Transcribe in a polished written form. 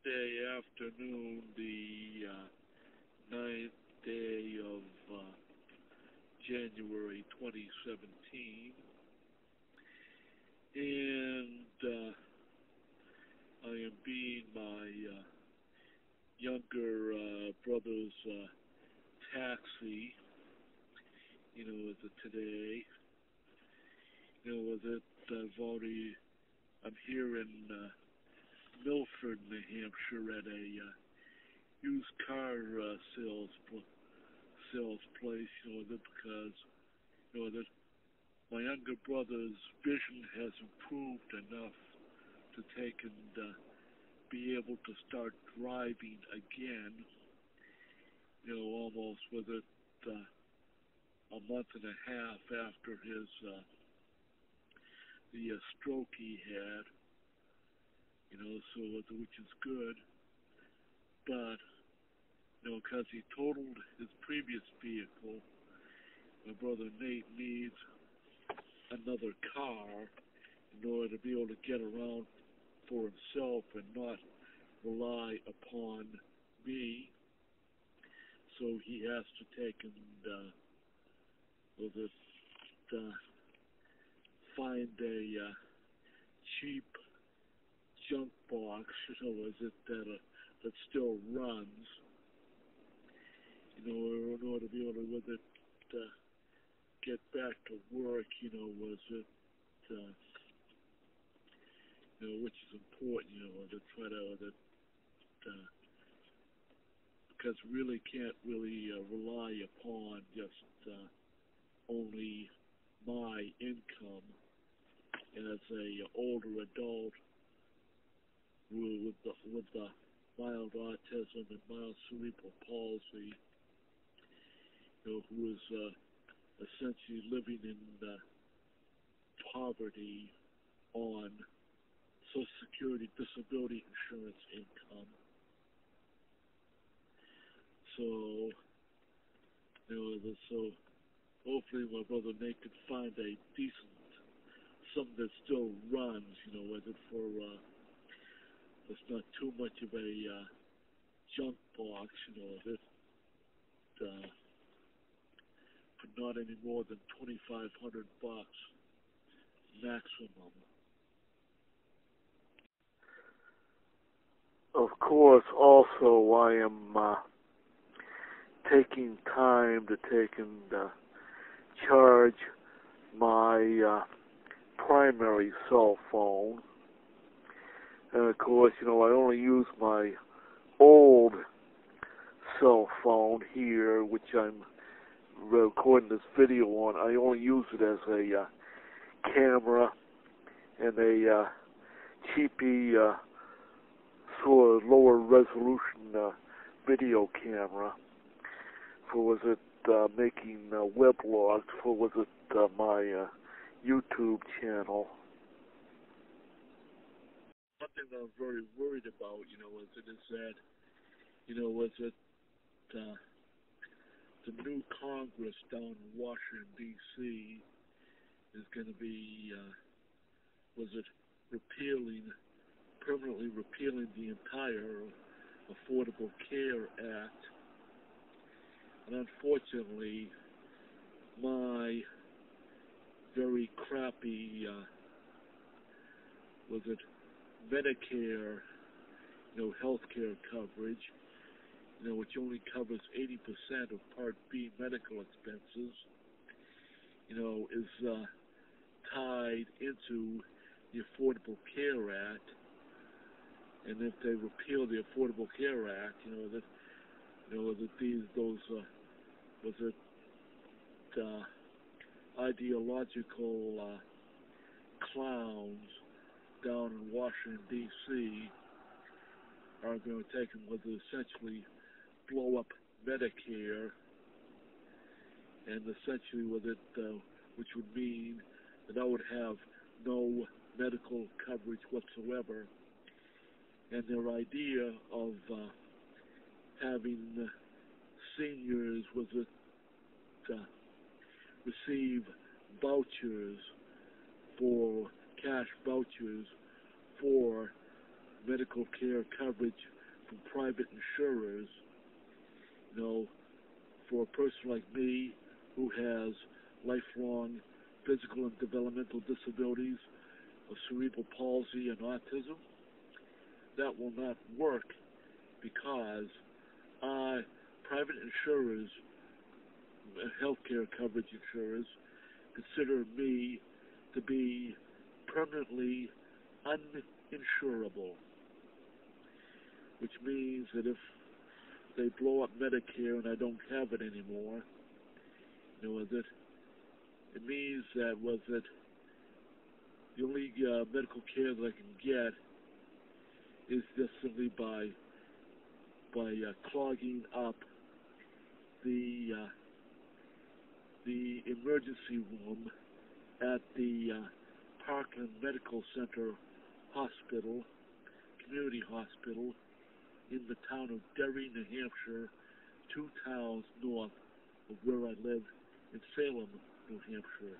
Monday afternoon, the 9th day of January 2017, and I am being my younger brother's taxi, as of today. I'm here in Milford, New Hampshire, at a used car sales place, because that my younger brother's vision has improved enough to take and be able to start driving again. Almost with it a month and a half after his the stroke he had. Which is good, but because he totaled his previous vehicle, my brother Nate needs another car in order to be able to get around for himself and not rely upon me. So he has to take and find a cheap junk box, that still runs, in order to be able to get back to work, which is important, to try to, because really can't really rely upon just only my income as a older adult with the mild autism and mild cerebral palsy, who is essentially living in poverty on Social Security disability insurance income. So, so hopefully my brother Nate could find a decent, something that still runs, it's not too much of a junk box, for not any more than $2,500 maximum. Of course, also I am taking time to take and charge my primary cell phone. And of course, I only use my old cell phone here, which I'm recording this video on. I only use it as a camera and a cheapy, sort of lower resolution video camera for making weblogs for my YouTube channel. One thing that I'm very worried about, the new Congress down in Washington, D.C. is going to be, permanently repealing the entire Affordable Care Act. And unfortunately, my very crappy, Medicare, health care coverage, which only covers 80% of Part B medical expenses, is tied into the Affordable Care Act. And if they repeal the Affordable Care Act, ideological clowns down in Washington, D.C. are going to take and essentially blow up Medicare, and essentially which would mean that I would have no medical coverage whatsoever. And their idea of having seniors receive vouchers, cash vouchers for medical care coverage from private insurers, for a person like me who has lifelong physical and developmental disabilities of cerebral palsy and autism, that will not work because private insurers, healthcare coverage insurers, consider me to be permanently uninsurable, which means that if they blow up Medicare and I don't have it anymore, that it means that the only medical care that I can get is just simply by clogging up the emergency room at the Parkland Medical Center Hospital, community hospital, in the town of Derry, New Hampshire, 2 towns north of where I live in Salem, New Hampshire.